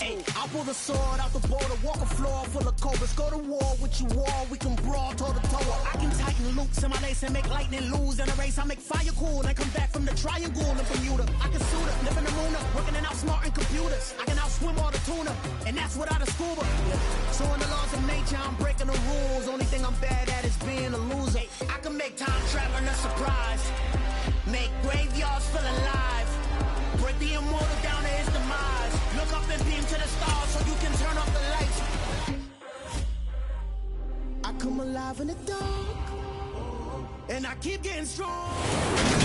Ay, I'll pull the sword out the border, walk a floor full of cobras. Go to war with you all, we can brawl toe to toe. I can tighten loops in my lace and make lightning lose in a race. I make fire cool and come back from the triangle in Bermuda. I can suit her, live in the moon, working and outsmarting computers. I can outswim all the tuna, and that's without a scuba. So in the laws of nature, I'm breaking the rules. Only thing I'm bad at is being a loser. I can make time traveling a surprise, make graveyards feel alive, break the immortal down to his demise. Look up and beam to the stars so you can turn off the lights. I come alive in the dark, and I keep getting strong.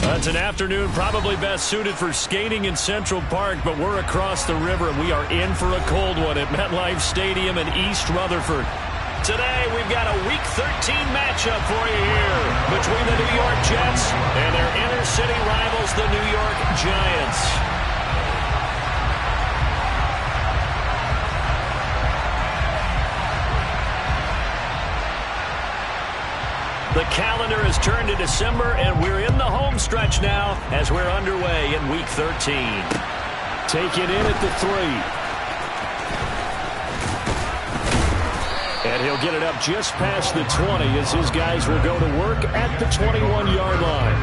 That's an afternoon probably best suited for skating in Central Park, but we're across the river, and we are in for a cold one at MetLife Stadium in East Rutherford. Today, we've got a Week 13 matchup for you here between the New York Jets and their inner-city rivals, the New York Giants. The calendar has turned to December, and we're in the home stretch now as we're underway in Week 13. Take it in at the 3. And he'll get it up just past the 20 as his guys will go to work at the 21-yard line.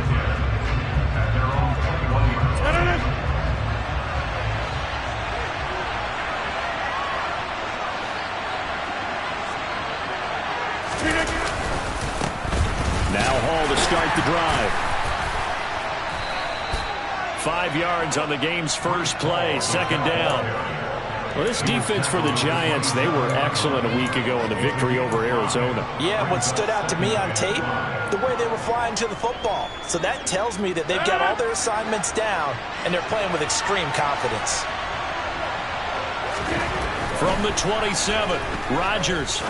Now Hall to start the drive. 5 yards on the game's first play, second down. Well, this defense for the Giants, they were excellent a week ago in the victory over Arizona. Yeah, what stood out to me on tape, the way they were flying to the football. So that tells me that they've got all their assignments down, and they're playing with extreme confidence. From the 27, Rodgers.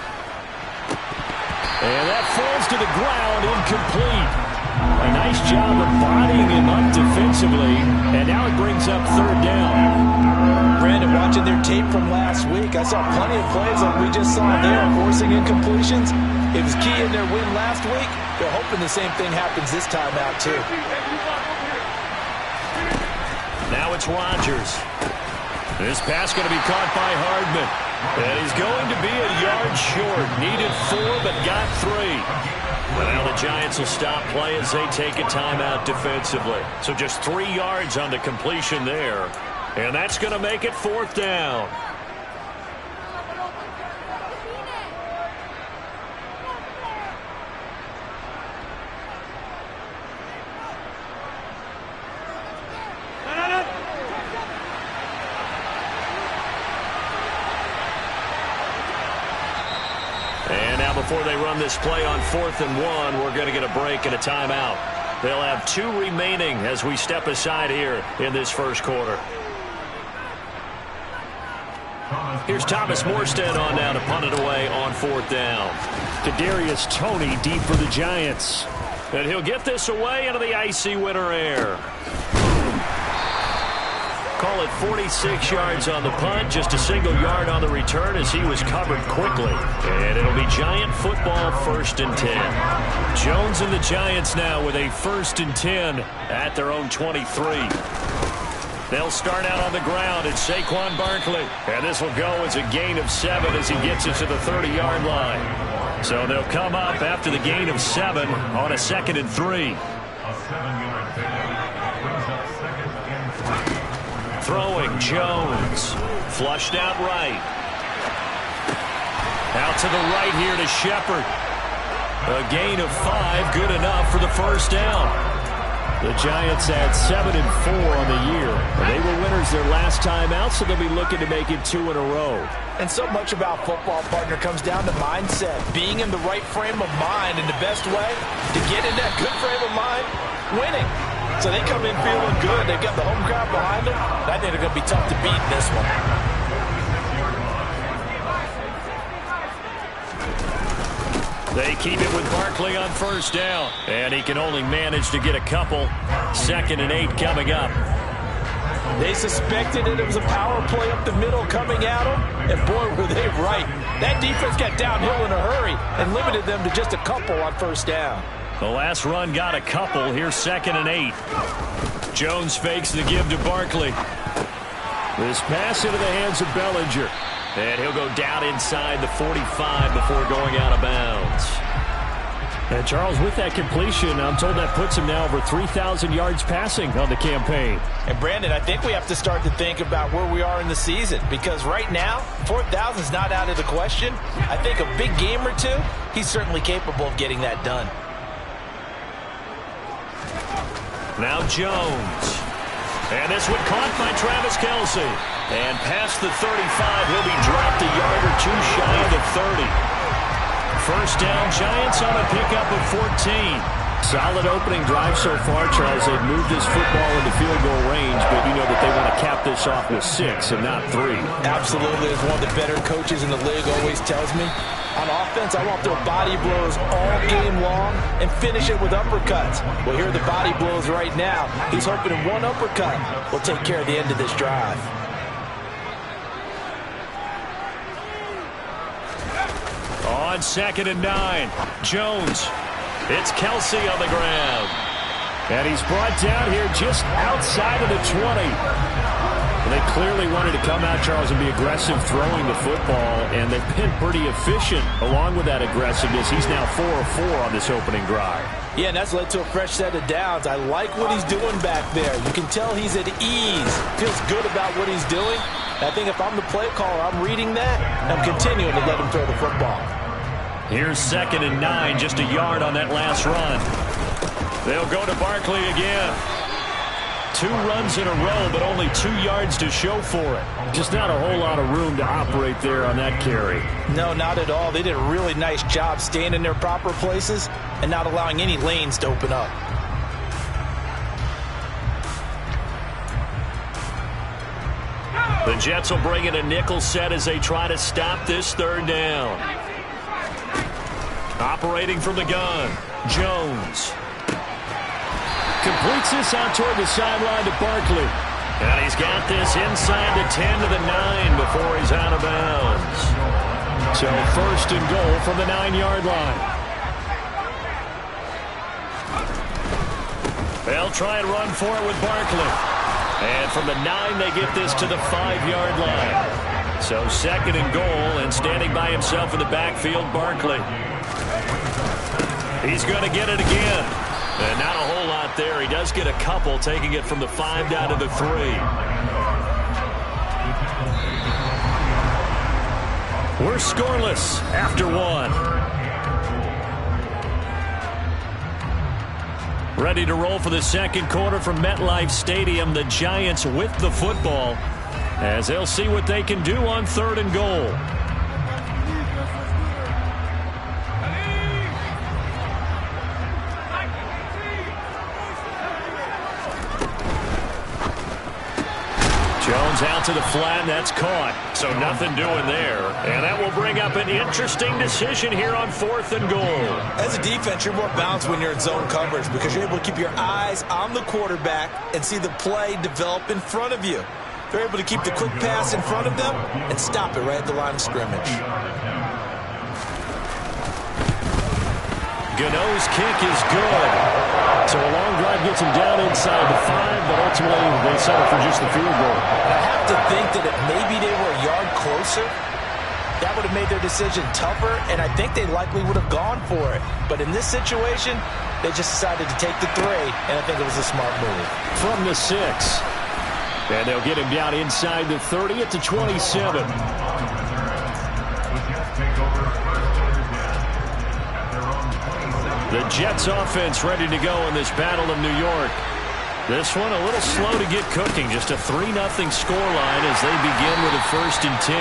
And that falls to the ground, incomplete. A nice job of bodying him up defensively, and now it brings up third down. Brandon, watching their tape from last week, I saw plenty of plays like we just saw there, forcing incompletions. It was key in their win last week. They're hoping the same thing happens this time out, too. Now it's Rodgers. This pass going to be caught by Hardman. And he's going to be a yard short. Needed 4, but got 3. But now the Giants will stop play as they take a timeout defensively. So just 3 yards on the completion there. And that's going to make it fourth down. Before they run this play on 4th and 1, we're going to get a break and a timeout. They'll have 2 remaining as we step aside here in this first quarter. Here's Thomas Morstead on down to punt it away on 4th down. Kadarius Toney deep for the Giants. And he'll get this away into the icy winter air. Call it 46 yards on the punt, just a single yard on the return as he was covered quickly. And it'll be Giant football, 1st and 10. Jones and the Giants now with a 1st and 10 at their own 23. They'll start out on the ground. It's Saquon Barkley. And this will go as a gain of 7 as he gets it to the 30-yard line. So they'll come up after the gain of 7 on a 2nd and 3. Throwing, Jones. Flushed out right. Out to the right here to Shepard. A gain of 5, good enough for the first down. The Giants had 7 and 4 on the year. They were winners their last time out, so they'll be looking to make it 2 in a row. And so much about football, partner, comes down to mindset. Being in the right frame of mind, and the best way to get in that good frame of mind, winning. So they come in feeling good. They've got the home crowd behind them. I think they're going to be tough to beat in this one. They keep it with Barkley on 1st down. And he can only manage to get a couple. 2nd and 8 coming up. They suspected it was a power play up the middle coming at them. And boy, were they right. That defense got downhill in a hurry and limited them to just a couple on 1st down. The last run got a couple. Here's 2nd and 8. Jones fakes the give to Barkley. This pass into the hands of Bellinger. And he'll go down inside the 45 before going out of bounds. And Charles, with that completion, I'm told that puts him now over 3,000 yards passing on the campaign. And Brandon, I think we have to start to think about where we are in the season, because right now, 4,000 is not out of the question. I think a big game or two, he's certainly capable of getting that done. Now Jones. And this one caught by Travis Kelce. And past the 35, he'll be dropped a yard or two shy of the 30. First down, Giants on a pickup of 14. Solid opening drive so far, Charles. They've moved this football into field goal range, but you know that they want to cap this off with 6 and not 3. Absolutely. As one of the better coaches in the league always tells me, on offense, I want to throw body blows all game long and finish it with uppercuts. Well, here are the body blows right now. He's hoping one uppercut will take care of the end of this drive. On 2nd and 9, Jones. It's Kelce on the ground. And he's brought down here just outside of the 20. Well, they clearly wanted to come out, Charles, and be aggressive throwing the football, and they've been pretty efficient along with that aggressiveness. He's now 4 of 4 on this opening drive. Yeah, and that's led to a fresh set of downs. I like what he's doing back there. You can tell he's at ease. Feels good about what he's doing. I think if I'm the play caller, I'm reading that, and I'm continuing to let him throw the football. Here's 2nd and 9, just a yard on that last run. They'll go to Barkley again. 2 runs in a row, but only 2 yards to show for it. Just not a whole lot of room to operate there on that carry. No, not at all. They did a really nice job staying in their proper places and not allowing any lanes to open up. The Jets will bring in a nickel set as they try to stop this 3rd down. Operating from the gun, Jones. Completes this out toward the sideline to Barkley. And he's got this inside the 10 to the 9 before he's out of bounds. So 1st and goal from the 9-yard line. They'll try and run for it with Barkley. And from the 9, they get this to the 5-yard line. So 2nd and goal, and standing by himself in the backfield, Barkley. He's going to get it again. And not a whole lot there. He does get a couple, taking it from the 5 down to the 3. We're scoreless after 1. Ready to roll for the 2nd quarter from MetLife Stadium. The Giants with the football as they'll see what they can do on 3rd and goal. Jones out to the flat, and that's caught. So nothing doing there. And that will bring up an interesting decision here on 4th and goal. As a defense, you're more balanced when you're in zone coverage because you're able to keep your eyes on the quarterback and see the play develop in front of you. They're able to keep the quick pass in front of them and stop it right at the line of scrimmage. Gano's kick is good. So a long drive gets him down inside the 5, but ultimately they settle for just the field goal. And I have to think that if maybe they were a yard closer, that would have made their decision tougher, and I think they likely would have gone for it. But in this situation, they just decided to take the 3, and I think it was a smart move. From the 6. And they'll get him down inside the 30 at the 27. The Jets offense ready to go in this Battle of New York. This one a little slow to get cooking. Just a 3-0 scoreline as they begin with a 1st and 10.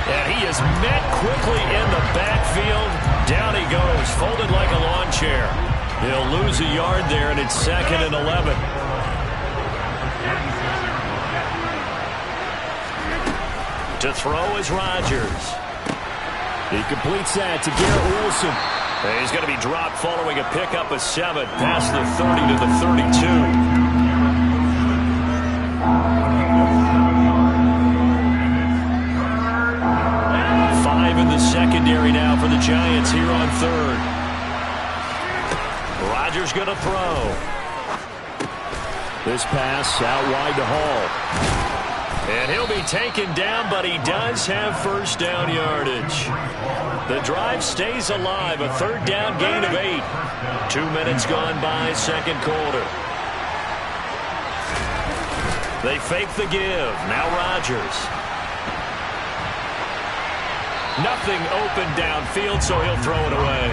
And he is met quickly in the backfield. Down he goes, folded like a lawn chair. He'll lose a yard there, and it's 2nd and 11. To throw is Rodgers. He completes that to Garrett Wilson. And he's going to be dropped following a pickup of 7 past the 30 to the 32. 5 in the secondary now for the Giants here on 3rd. Rodgers going to throw. This pass out wide to Hall. And he'll be taken down, but he does have first down yardage. The drive stays alive, a third down gain of 8. 2 minutes gone by, second quarter. They fake the give. Now Rodgers. Nothing open downfield, so he'll throw it away.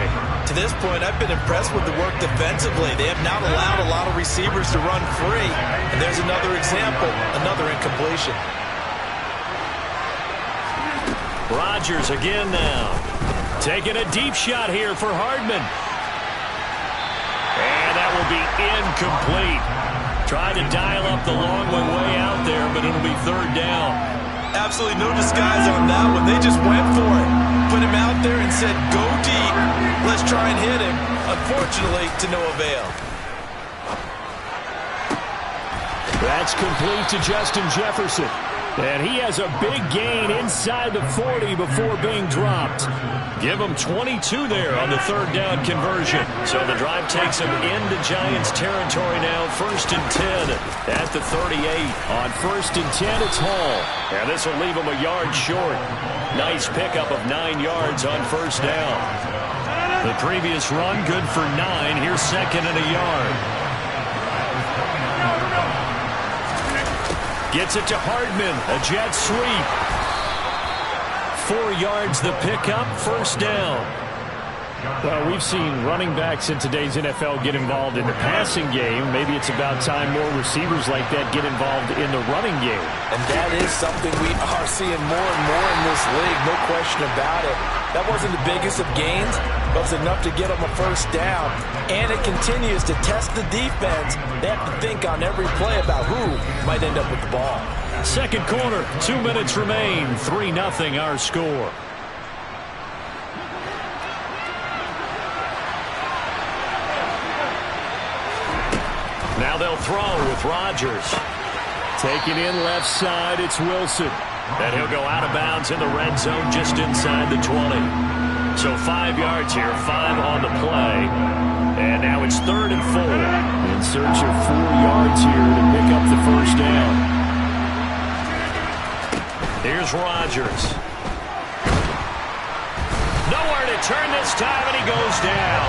To this point, I've been impressed with the work defensively. They have not allowed a lot of receivers to run free. And there's another example, another incompletion. Rodgers again now. Taking a deep shot here for Hardman. And that will be incomplete. Tried to dial up the long way out there, but it'll be third down. Absolutely no disguise on that one. They just went for it. Put him out there and said, go deep. Let's try and hit him. Unfortunately, to no avail. That's complete to Justin Jefferson. And he has a big gain inside the 40 before being dropped. Give him 22 there on the third down conversion. So the drive takes him into Giants territory now. 1st and 10 at the 38. On 1st and 10, it's Hall. And this will leave him a yard short. Nice pickup of 9 yards on first down. The previous run, good for 9. Here's 2nd and a yard. Gets it to Hardman, a jet sweep. 4 yards the pickup, first down. Well, we've seen running backs in today's NFL get involved in the passing game. Maybe it's about time more receivers like that get involved in the running game. And that is something we are seeing more and more in this league, no question about it. That wasn't the biggest of gains, but it's enough to get them a first down. And it continues to test the defense. They have to think on every play about who might end up with the ball. Second quarter, 2 minutes remain. 3-0 our score. Now they'll throw with Rodgers. Taking in left side, it's Wilson. And he'll go out of bounds in the red zone just inside the 20. So 5 yards here, 5 on the play. And now it's 3rd and 4. In search of 4 yards here to pick up the first down. Here's Rodgers. Nowhere to turn this time, and he goes down.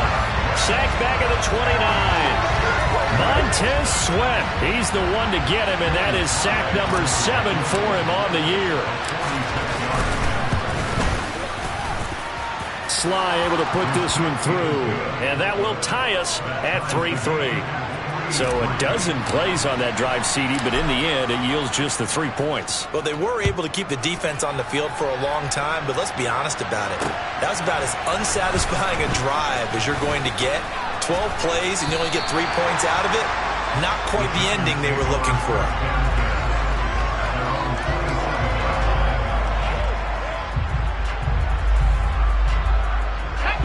Sacked back at the 29. Montez Sweat, he's the one to get him, and that is sack number 7 for him on the year. Sly able to put this one through, and that will tie us at 3-3. So a dozen plays on that drive, CD, but in the end, it yields just the 3 points. Well, they were able to keep the defense on the field for a long time, but let's be honest about it. That was about as unsatisfying a drive as you're going to get. 12 plays and you only get 3 points out of it. Not quite the ending they were looking for.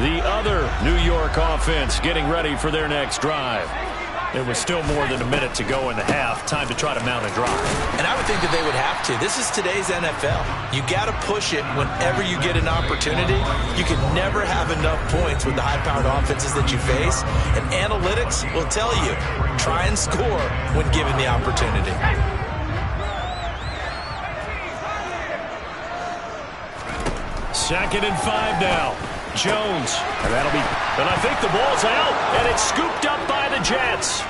The other New York offense getting ready for their next drive. There was still more than a minute to go in the half. Time to try to mount a drive. And I would think that they would have to. This is today's NFL. You got to push it whenever you get an opportunity. You can never have enough points with the high-powered offenses that you face. And analytics will tell you, try and score when given the opportunity. Second and 5 now. Jones, and I think the ball's out, and it's scooped up by the Jets.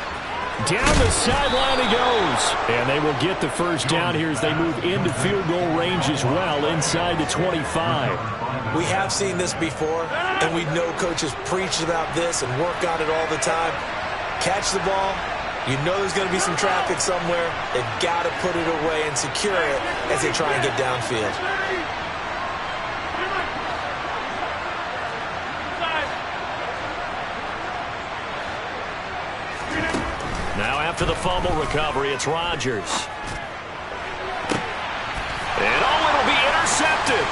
Down the sideline he goes, and they will get the first down here as they move into field goal range as well, inside the 25. We have seen this before, and we know coaches preach about this and work on it all the time. Catch the ball, you know there's going to be some traffic somewhere. They've got to put it away and secure it as they try and get downfield. Now after the fumble recovery, it's Rodgers. And it'll be intercepted.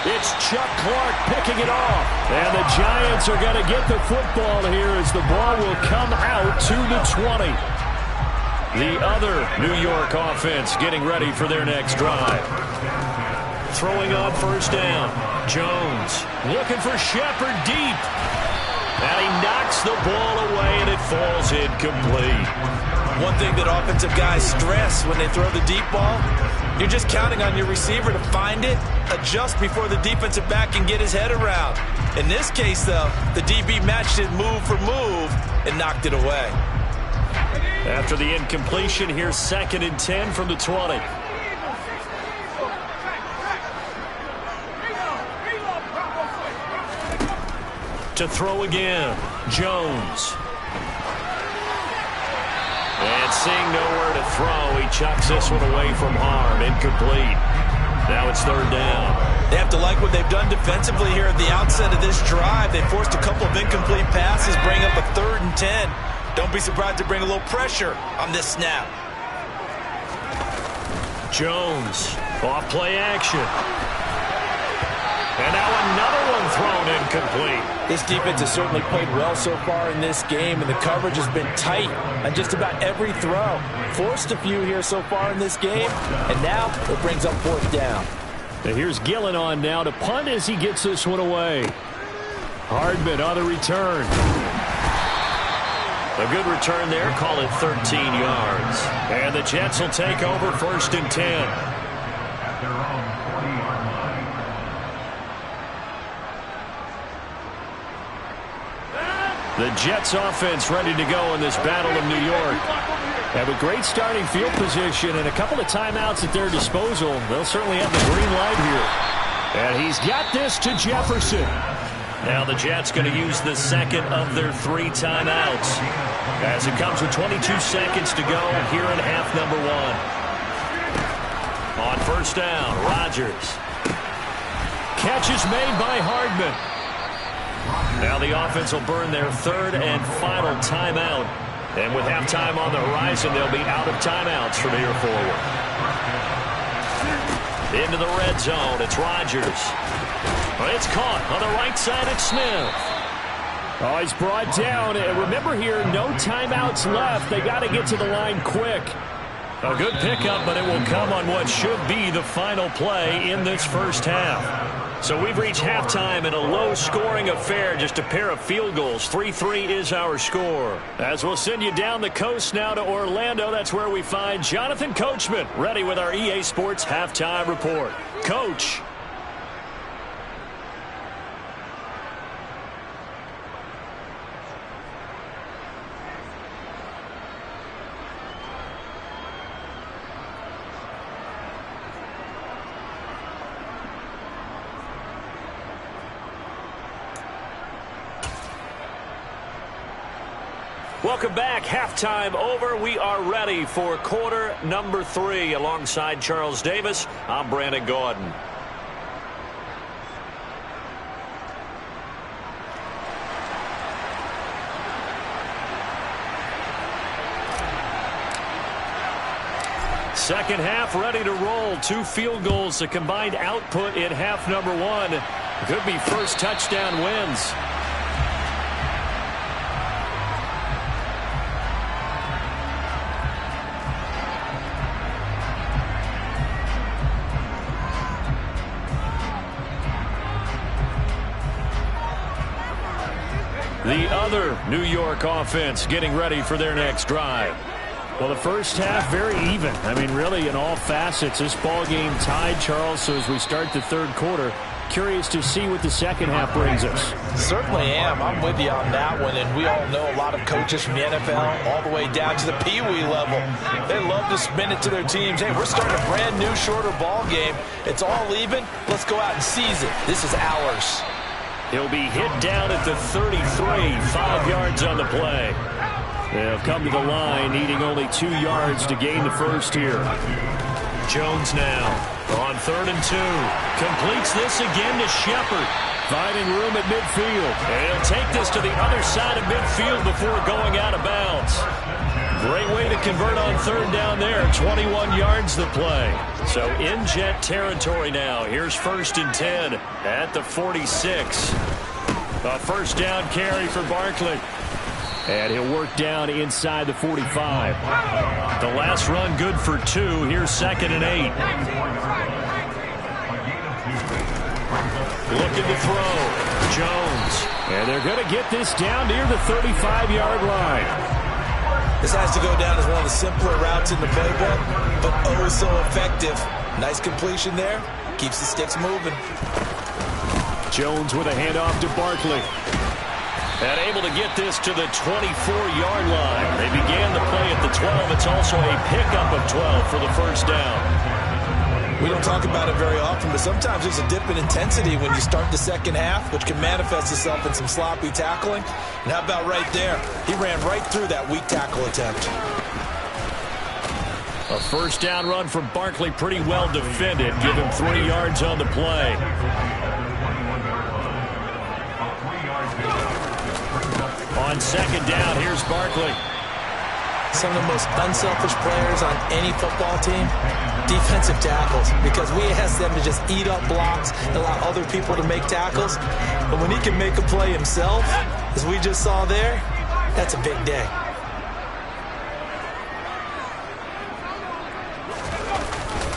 It's Chuck Clark picking it off. And the Giants are going to get the football here as the ball will come out to the 20. The other New York offense getting ready for their next drive. Throwing on first down. Jones looking for Shepard deep. And he knocks the ball away, and it falls incomplete. One thing that offensive guys stress when they throw the deep ball, you're just counting on your receiver to find it, adjust before the defensive back can get his head around. In this case, though, the DB matched it move for move and knocked it away. After the incompletion, here's 2nd and 10 from the 20. To throw again, Jones. And seeing nowhere to throw, he chucks this one away from harm. Incomplete. Now it's 3rd down. They have to like what they've done defensively here at the outset of this drive. They forced a couple of incomplete passes, bring up a 3rd and 10. Don't be surprised to bring a little pressure on this snap. Jones, off play action. And now another one thrown incomplete. This defense has certainly played well so far in this game, and the coverage has been tight on just about every throw. Forced a few here so far in this game, and now it brings up 4th down. And here's Gillen on now to punt as he gets this one away. Hardman on the return. A good return there, call it 13 yards. And the Jets will take over 1st and 10. The Jets offense ready to go in this battle of New York. Have a great starting field position and a couple of timeouts at their disposal. They'll certainly have the green light here. And he's got this to Jefferson. Now the Jets going to use the 2nd of their 3 timeouts. As it comes with 22 seconds to go here in half number 1. On 1st down, Rodgers. Catch is made by Hardman. Now the offense will burn their 3rd and final timeout. And with halftime on the horizon, they'll be out of timeouts from here forward. Into the red zone, it's Rodgers. It's caught on the right side, it's Smith. Oh, he's brought down. And remember here, no timeouts left. They got to get to the line quick. A good pickup, but it will come on what should be the final play in this first half. So we've reached halftime in a low-scoring affair, just a pair of field goals. 3-3 is our score. As we'll send you down the coast now to Orlando, that's where we find Jonathan Coachman, ready with our EA Sports Halftime Report. Coach. Welcome back. Halftime over. We are ready for quarter number 3. Alongside Charles Davis, I'm Brandon Gaudin. Second half ready to roll. 2 field goals, the combined output in half number 1. Could be first touchdown wins. The other New York offense getting ready for their next drive. Well, the first half very even. I mean, really in all facets. This ball game tied, Charles. So as we start the 3rd quarter, curious to see what the second half brings us. Certainly am. I'm with you on that one. And we all know a lot of coaches from the NFL all the way down to the Pee-wee level. They love to spin it to their teams. Hey, we're starting a brand new, shorter ball game. It's all even. Let's go out and seize it. This is ours. He'll be hit down at the 33, 5 yards on the play. They'll come to the line, needing only 2 yards to gain the first here. Jones now on 3rd and 2. Completes this again to Shepard. Finding room at midfield. And he'll take this to the other side of midfield before going out of bounds. Great way to convert on 3rd down there. 21 yards the play. So in Jet territory now. Here's 1st and 10 at the 46. A first down carry for Barkley. And he'll work down inside the 45. The last run good for 2. Here's 2nd and 8. Looking to throw. Jones. And they're going to get this down near the 35-yard line. This has to go down as one of the simpler routes in the playbook, but oh so effective. Nice completion there. Keeps the sticks moving. Jones with a handoff to Barkley. And able to get this to the 24-yard line. They began the play at the 12. It's also a pickup of 12 for the first down. We don't talk about it very often, but sometimes there's a dip in intensity when you start the second half, which can manifest itself in some sloppy tackling. And how about right there? He ran right through that weak tackle attempt. A first down run from Barkley, pretty well defended. Give him 3 yards on the play. On second down, here's Barkley. Some of the most unselfish players on any football team, defensive tackles, because we ask them to just eat up blocks and allow other people to make tackles. But when he can make a play himself, as we just saw there, that's a big day.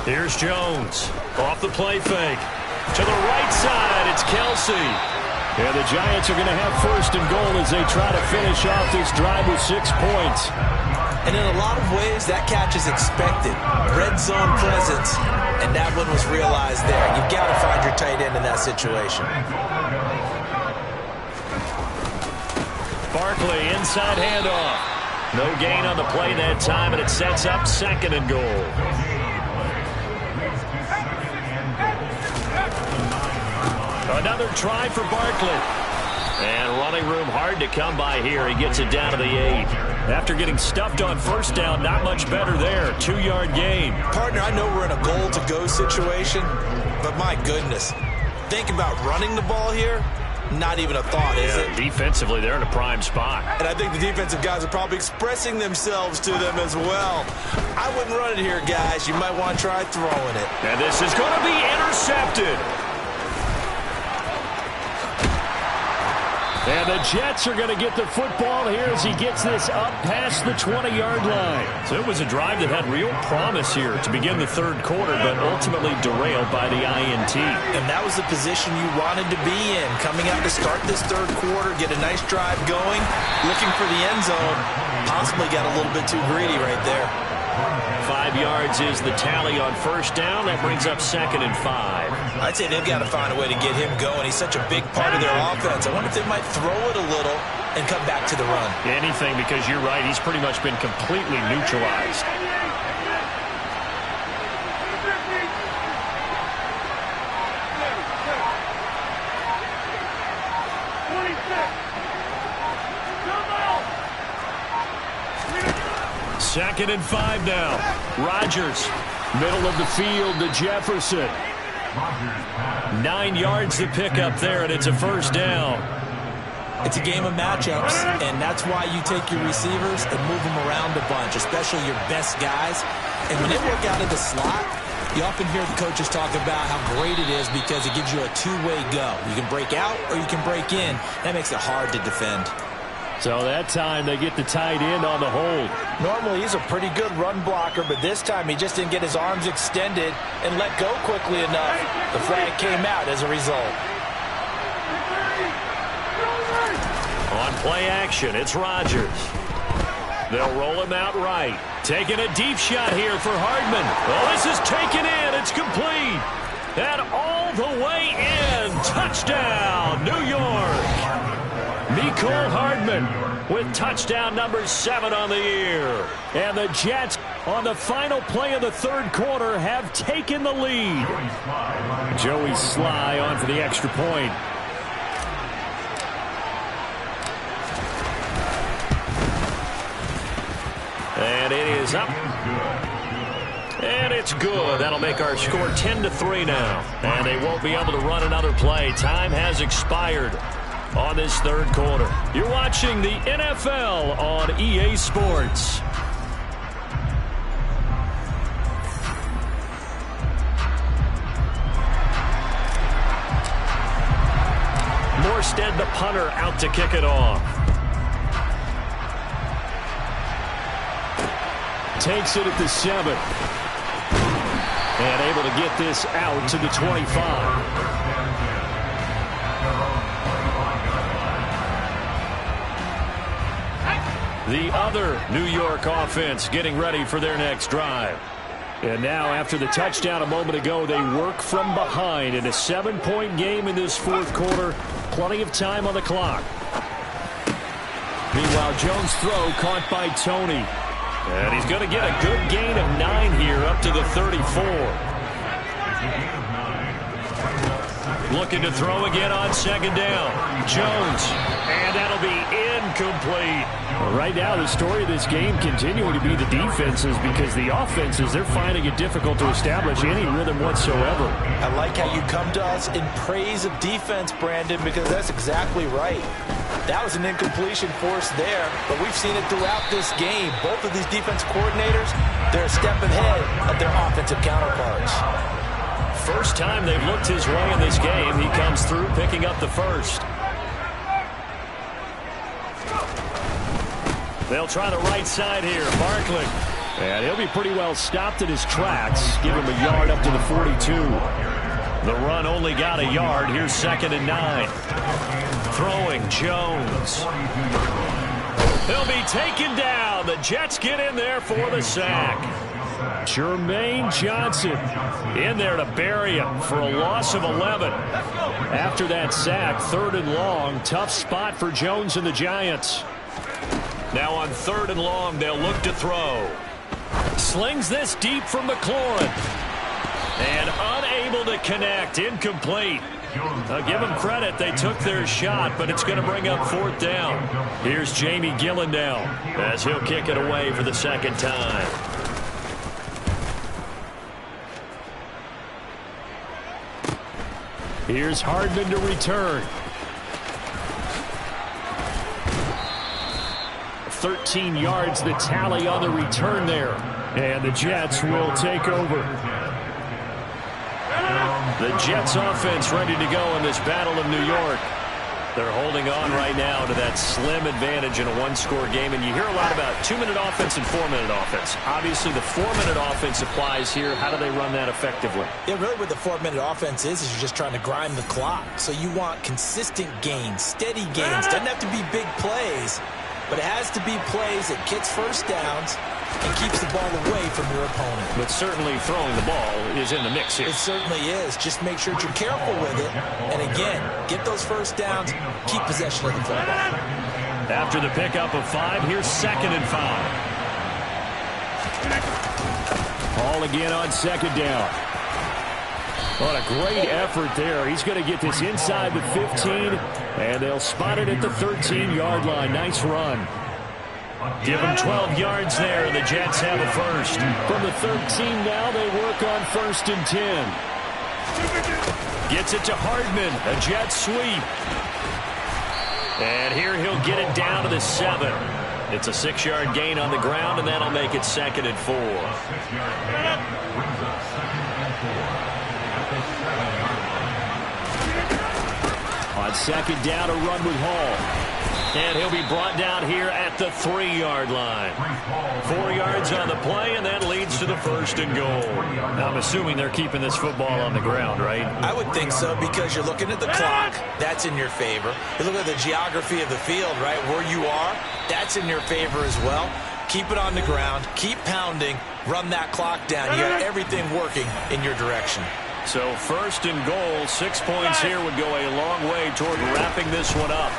Here's Jones. Off the play fake. To the right side, it's Kelsey. And the Giants are going to have first and goal as they try to finish off this drive with 6 points. And in a lot of ways, that catch is expected. Red zone presence, and that one was realized there. You've got to find your tight end in that situation. Barkley, inside handoff. No gain on the play that time, and it sets up second and goal. Another try for Barkley. And running room hard to come by here. He gets it down to the 8. After getting stuffed on first down, not much better there. 2-yard gain. Partner, I know we're in a goal-to-go situation, but my goodness. Think about running the ball here. Not even a thought, is it? Defensively, they're in a prime spot. And I think the defensive guys are probably expressing themselves to them as well. I wouldn't run it here, guys. You might want to try throwing it. And this is going to be intercepted. And the Jets are going to get the football here as he gets this up past the 20-yard line. So it was a drive that had real promise here to begin the third quarter, but ultimately derailed by the INT. And that was the position you wanted to be in. Coming out to start this third quarter, get a nice drive going, looking for the end zone. Possibly got a little bit too greedy right there. 5 yards is the tally on first down. That brings up second and 5. I'd say they've got to find a way to get him going. He's such a big part of their offense. I wonder if they might throw it a little and come back to the run. Anything, because you're right. He's pretty much been completely neutralized. Second and 5 now. Rodgers, middle of the field to Jefferson. 9 yards to pick up there, and it's a first down. It's a game of matchups, and that's why you take your receivers and move them around a bunch, especially your best guys. And when they work out of the slot, you often hear the coaches talk about how great it is because it gives you a two-way go. You can break out or you can break in. That makes it hard to defend. So that time they get the tight end on the hold. Normally he's a pretty good run blocker, but this time he just didn't get his arms extended and let go quickly enough. The flag came out as a result. On play action, it's Rodgers. They'll roll him out right. Taking a deep shot here for Hardman. Oh, this is taken in. It's complete. And all the way in. Touchdown, New York. Mecole Hardman with touchdown number 7 on the year. And the Jets on the final play of the third quarter have taken the lead. Joey Sly on for the extra point. And it is up. And it's good. That'll make our score 10-3 now. And they won't be able to run another play. Time has expired on this third quarter. You're watching the NFL on EA Sports. Morstead, the punter, out to kick it off. Takes it at the 7. And able to get this out to the 25. The other New York offense getting ready for their next drive. And now, after the touchdown a moment ago, they work from behind in a 7-point game in this fourth quarter. Plenty of time on the clock. Meanwhile, Jones' throw caught by Tony. And he's going to get a good gain of 9 here up to the 34. Looking to throw again on second down. Jones. And that'll be incomplete. Right now, the story of this game continuing to be the defenses, because the offenses, they're finding it difficult to establish any rhythm whatsoever. I like how you come to us in praise of defense, Brandon, because that's exactly right. That was an incompletion force there, but we've seen it throughout this game. Both of these defense coordinators, they're a step ahead of their offensive counterparts. First time they've looked his way in this game, he comes through picking up the first. They'll try the right side here. Barkley. And he'll be pretty well stopped in his tracks. Give him a yard up to the 42. The run only got a yard. Here's 2nd and 9. Throwing Jones. He'll be taken down. The Jets get in there for the sack. Jermaine Johnson in there to bury him for a loss of 11. After that sack, 3rd and long. Tough spot for Jones and the Giants. Now on 3rd and long, they'll look to throw. Slings this deep from McLaurin. And unable to connect. Incomplete. I'll give them credit. They took their shot, but it's going to bring up 4th down. Here's Jamie Gillen now as he'll kick it away for the 2nd time. Here's Hardman to return. 13 yards the tally on the return there. And the Jets will take over. The Jets offense ready to go in this Battle of New York. They're holding on right now to that slim advantage in a one-score game. And you hear a lot about 2-minute offense and 4-minute offense. Obviously, the 4-minute offense applies here. How do they run that effectively? Yeah, really what the 4-minute offense is you're just trying to grind the clock. So you want consistent gains, steady gains. Doesn't have to be big plays, but it has to be plays that gets first downs and keeps the ball away from your opponent. But certainly throwing the ball is in the mix here. It certainly is. Just make sure that you're careful with it. And again, get those first downs, keep possession of the football. After the pickup of 5, here's 2nd and 5. Ball again on 2nd down. What a great effort there. He's going to get this inside the 15, and they'll spot it at the 13-yard line. Nice run. Give them 12 yards there, and the Jets have a first. From the 13 now, they work on 1st and 10. Gets it to Hardman, a jet sweep. And here he'll get it down to the 7. It's a 6-yard gain on the ground, and that'll make it 2nd and 4. On 2nd down, a run with Hall. And he'll be brought down here at the 3-yard line. 4 yards on the play, and that leads to the 1st and goal. Now, I'm assuming they're keeping this football on the ground, right? I would think so, because you're looking at the clock. That's in your favor. You look at the geography of the field, right, where you are. That's in your favor as well. Keep it on the ground. Keep pounding. Run that clock down. You got everything working in your direction. So 1st and goal, 6 points here would go a long way toward wrapping this one up.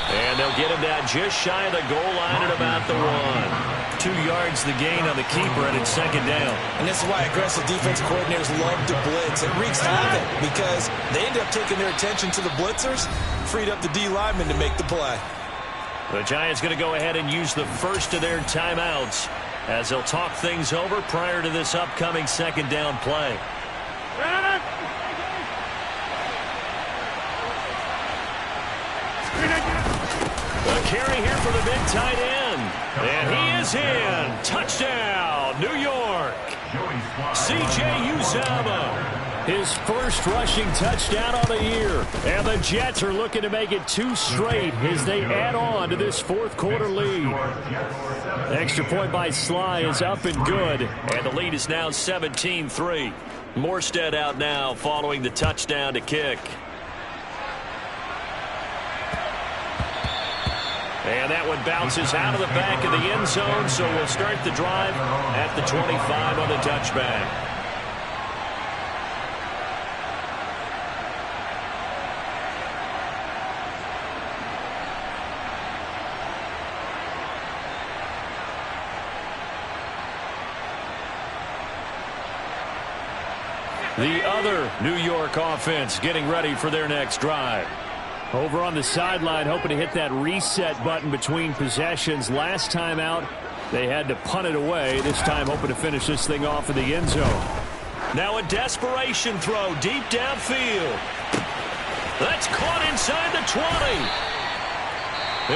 And they'll get him down just shy of the goal line at about the 1. 2 yards the gain on the keeper, and it's 2nd down. And this is why aggressive defense coordinators love to blitz. It wreaks havoc because they end up taking their attention to the blitzers, freed up the D lineman to make the play. The Giants going to go ahead and use the first of their timeouts as they'll talk things over prior to this upcoming 2nd down play. A carry here for the big tight end. And he is in. Touchdown, New York. C.J. Uzomah. His first rushing touchdown on the year. And the Jets are looking to make it 2 straight as they add on to this 4th quarter lead. Extra point by Sly is up and good. And the lead is now 17-3. Morstead out now following the touchdown to kick. And that one bounces out of the back of the end zone, so we'll start the drive at the 25 on the touchback. The other New York offense getting ready for their next drive. Over on the sideline, hoping to hit that reset button between possessions. Last time out, they had to punt it away. This time, hoping to finish this thing off in the end zone. Now a desperation throw deep downfield. That's caught inside the 20.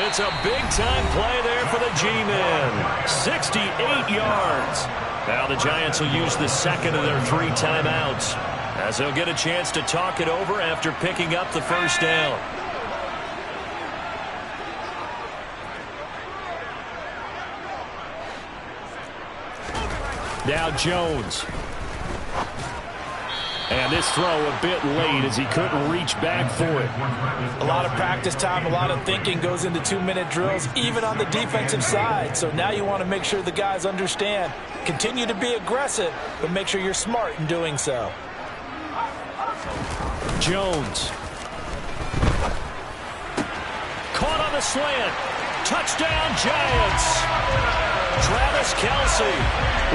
It's a big-time play there for the G-Men. 68 yards. Now the Giants will use the second of their 3 timeouts, as they'll get a chance to talk it over after picking up the first down. Now Jones. And this throw a bit late as he couldn't reach back for it. A lot of practice time, a lot of thinking goes into 2-minute drills, even on the defensive side. So now you want to make sure the guys understand. Continue to be aggressive, but make sure you're smart in doing so. Jones. Caught on the slant. Touchdown, Giants. Travis Kelce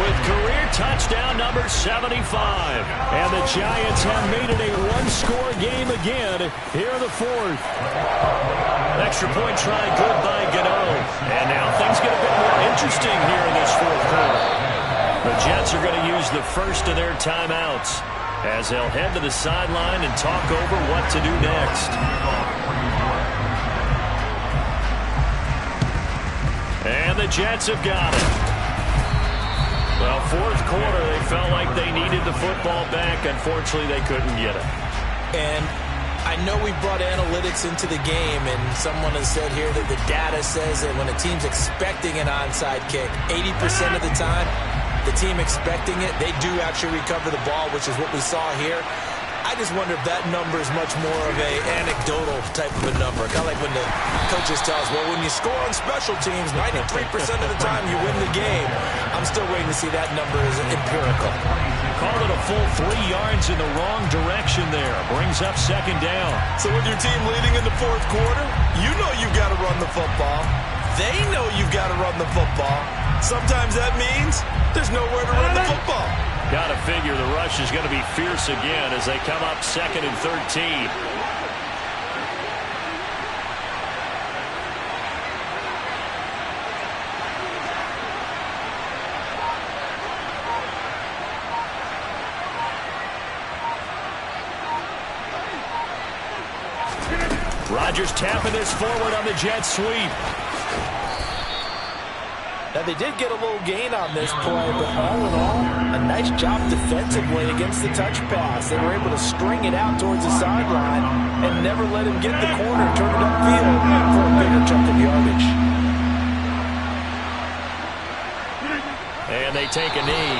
with career touchdown number 75. And the Giants have made it a one-score game again here in the fourth. Extra point try good by Gano. And now things get a bit more interesting here in this fourth quarter. The Jets are going to use the first of their timeouts as they'll head to the sideline and talk over what to do next. And the Jets have got it. Well, fourth quarter, they felt like they needed the football back. Unfortunately, they couldn't get it. And I know we brought analytics into the game, and someone has said here that the data says that when a team's expecting an onside kick, 80% of the time, the team expecting it, they do actually recover the ball, which is what we saw here. I just wonder if that number is much more of a anecdotal type of a number. Kind of like when the coaches tell us, well, when you score on special teams, 93% of the time you win the game. I'm still waiting to see that number as empirical. Called it a full 3 yards in the wrong direction there. Brings up second down. So with your team leading in the fourth quarter, you know you've got to run the football. They know you've got to run the football. Sometimes that means there's nowhere to run the football. Got to figure the rush is going to be fierce again as they come up 2nd and 13. Rodgers tapping this forward on the jet sweep. Now, they did get a little gain on this play, but all in all, a nice job defensively against the touch pass. They were able to string it out towards the sideline and never let him get the corner, turn it upfield for a bigger chunk of yardage. And they take a knee.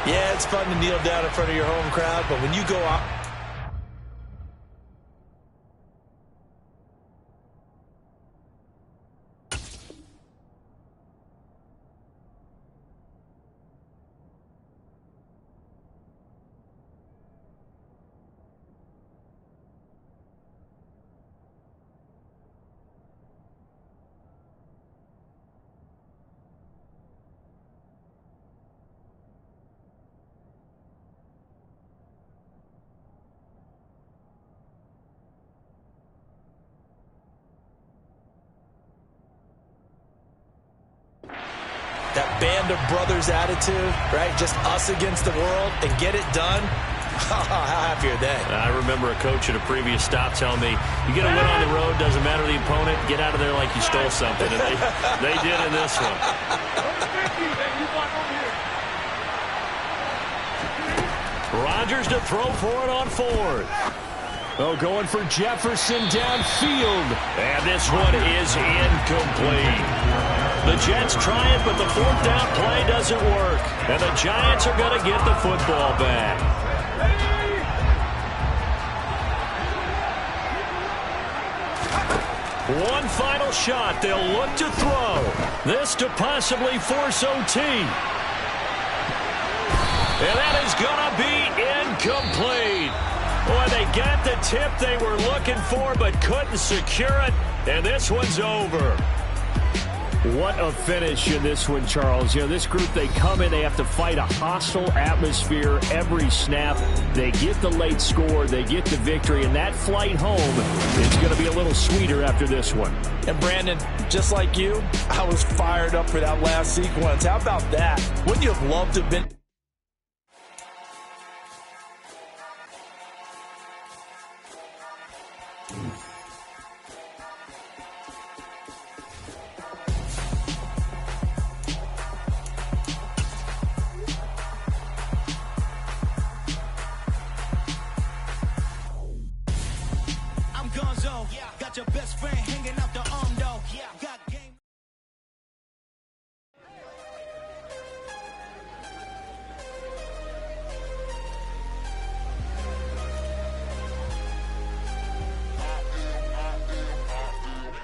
Yeah, it's fun to kneel down in front of your home crowd, but when you go out... That band of brothers attitude, right? Just us against the world and get it done. How happy are they? I remember a coach at a previous stop telling me, you get a win on the road, doesn't matter the opponent, get out of there like you stole something. And they did in this one. Rodgers to throw for it on 4th. Oh, going for Jefferson downfield. And this one is incomplete. The Jets try it, but the 4th down play doesn't work. And the Giants are going to get the football back. One final shot. They'll look to throw. This to possibly force OT. And that is going to be incomplete. Boy, they got the tip they were looking for but couldn't secure it. And this one's over. What a finish in this one, Charles. You know, this group, they come in, they have to fight a hostile atmosphere every snap. They get the late score, they get the victory, and that flight home is going to be a little sweeter after this one. And Brandon, just like you, I was fired up for that last sequence. How about that? Wouldn't you have loved to have been... Your best friend hanging out the arm, though. Yeah, got game.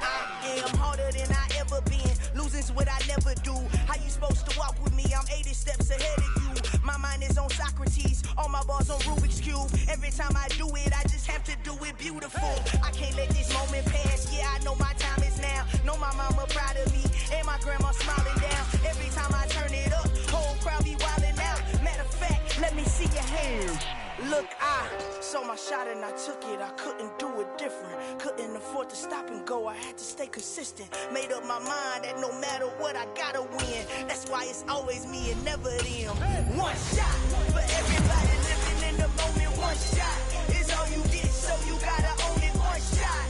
I am harder than I ever been. Losing's what I never do. How you supposed to walk with me? I'm 80 steps ahead of you. My mind is on Socrates. All my balls on Rubik's Cube. Every time I do it, I just have to do it beautiful. I can't let this moment pass. Yeah, I know my time is now. Know my mama proud of me. And my grandma smiling down. Every time I turn it up, whole crowd be wilding out. Matter of fact, let me see your hands. Look, I saw my shot and I took it. I couldn't do it different. Couldn't afford to stop and go. I had to stay consistent. Made up my mind that no matter what, I gotta win. That's why it's always me and never them. One shot for everybody living in the moment. One shot is all you get, so you gotta own it. One shot.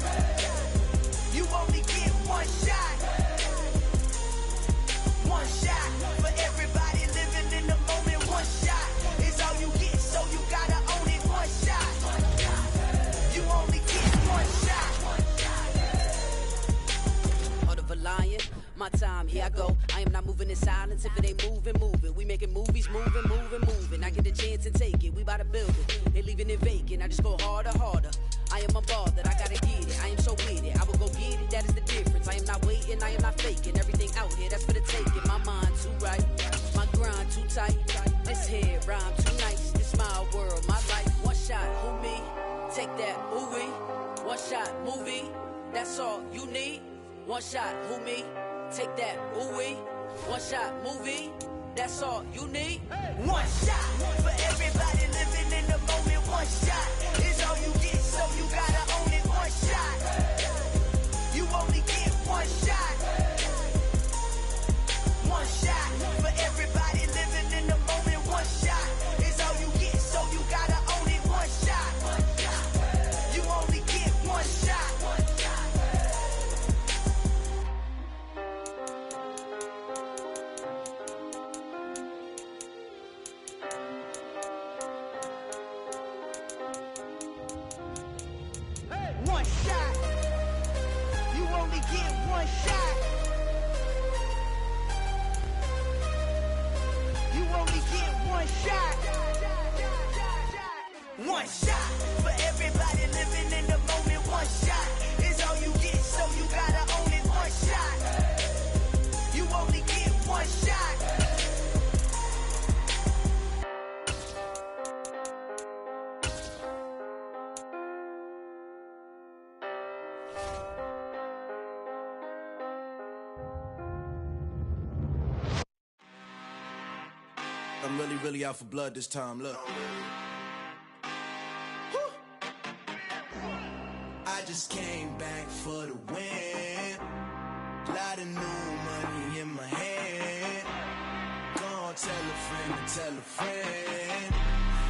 You only get one shot. One shot for everybody living in the moment. One shot is all you get, so you gotta own it. One shot. You only get one shot. Heart of a lion, my time, here I go. I am not moving in silence. If it ain't moving, moving. We making movies, moving, moving, moving. I get a chance and take it. We bout to build it. They leaving it vacant. I just go harder, harder. I am a ball that I gotta get it. I am so with it. I will go get it. That is the difference. I am not waiting. I am not faking. Everything out here, that's for the taking. My mind too right. My grind too tight. This head rhyme too nice. This my world, my life. One shot, who me? Take that, ooh wee. One shot, movie. That's all you need. One shot, who me? Take that, ooh wee. One shot, movie. That's all you need. One shot for everybody living in the moment. One shot is all you get, so you gotta own it. One shot. You only get one shot. One shot for everybody living in the moment. One shot is all you get, so you gotta own it. One shot. You only get one shot. One shot. You only get one shot. You only get one shot. One shot for everybody living in the moment. One shot is all you get, so you gotta own it. One shot. You only get one shot. I'm really out for blood this time, look. I just came back for the win. Lot of new money in my hand. Gonna tell a friend to tell a friend.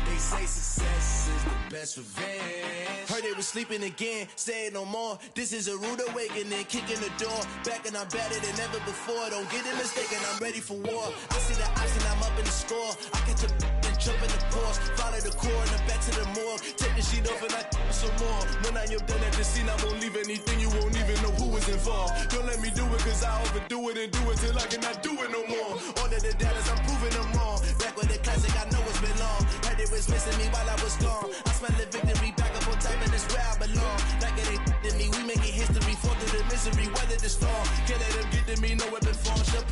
They say success is the best revenge. Heard they was sleeping again, say it no more. This is a rude awakening, kicking the door. Back and I'm better than ever before. Don't get it mistaken, I'm ready for war. I see the option, I'm up in the score. I catch a and jump in the course. Follow the core and then back to the morgue. Take the sheet off and I some more. When I am done at the scene, I won't leave anything. You won't even know who was involved. Don't let me do it, cause I overdo it and do it till I cannot do it no more. All of the Dallas, I'm proving them wrong. Back with the classic, I know it's been long. Heard it was missing me while I was gone. I smell the victory back up on time and it's where I belong. Like it ain't me, we making history, fall through the mystery.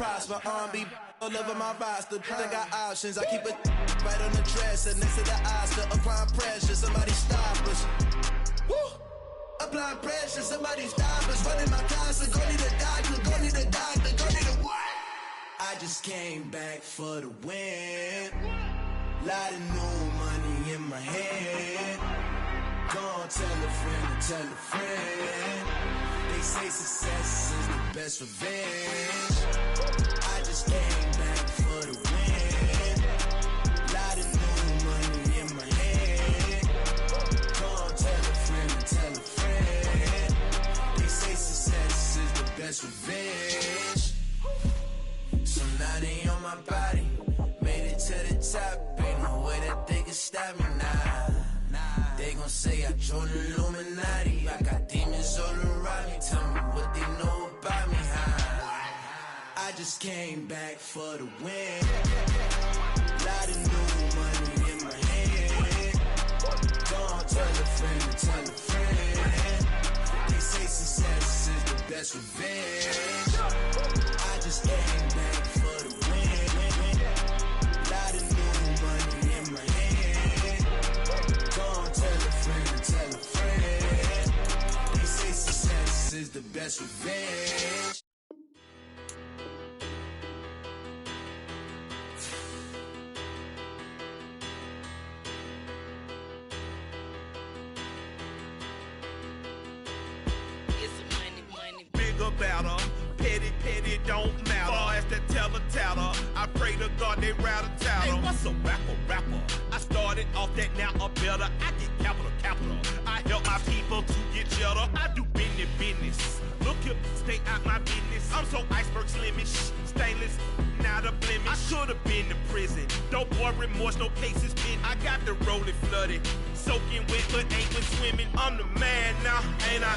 prosper. R&B all over my roster. I got options. I keep it right on the dresser next to the Oscar. Applying pressure, somebody stop us. Woo! Applying pressure, somebody stop us. Running my closet, go need a doctor, go need a doctor, go need a what? I just came back for the win. Lot of new money in my head. Gonna tell a friend to tell a friend. They say success is the best revenge. I just came back for the win. Lot of new money in my head. Gonna tell a friend to tell a friend. They say success is the best revenge. So now they on my body. Made it to the top. Ain't no way that they can stop me now. They gon' say I joined the Illuminati. I got demons all around me. Tell me what they know about me, huh? I just came back for the win. Lot of new money in my head. Don't tell a friend to tell a friend. They say success is the best revenge. I just came back for the win. Lot of new money in my head. Don't tell a friend to tell a friend. They say success is the best revenge. Better, petty, don't matter. Far as that teller, I pray to God they rattle tattle. Hey, what's a rapper? I started off that, now I'm better. I get capital. I help my people to get cheddar. I do business. Look here, stay out my business. I'm so iceberg slimish, stainless, not a blemish. I should've been in prison. Don't boy remorse, no cases pinned. I got the rolling flooded, soaking wet, but ain't been swimming. I'm the man now, ain't I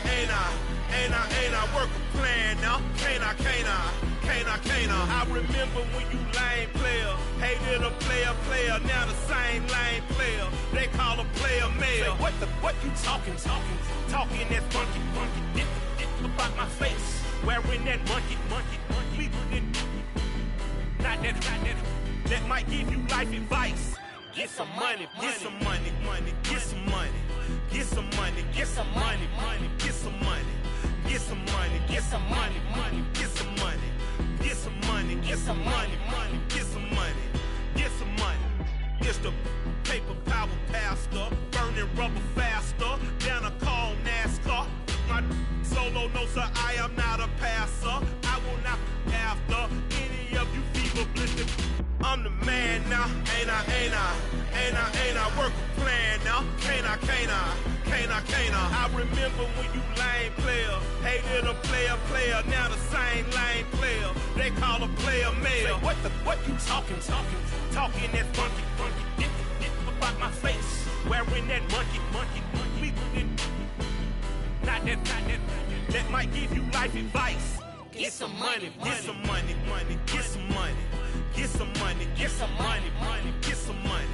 work a plan now, can't I? I remember when you lame player, hated a player, now the same lame player, they call a player mayor. Say, what you talking that funky, dip about my face, wearing that monkey, not that might give you life advice. Get some money, get some money, get some money, get some money, get some money, get some money. Get some money, get some money, get some money, get some money, get some money, get some money, get some money. It's the paper power pastor, burning rubber faster, down a call NASCAR. My solo no sir, I am not a passer. I will not after any of you fever blistered. I'm the man now, ain't I work a plan now, can't I? I remember when you lame player, hated a player, now the same lame player, they call a player mayor. Say, what you talking that funky, dip about my face, wearing that monkey, not that might give you life advice. Get some money, get some money, get some money, get some money, get some money, get some money.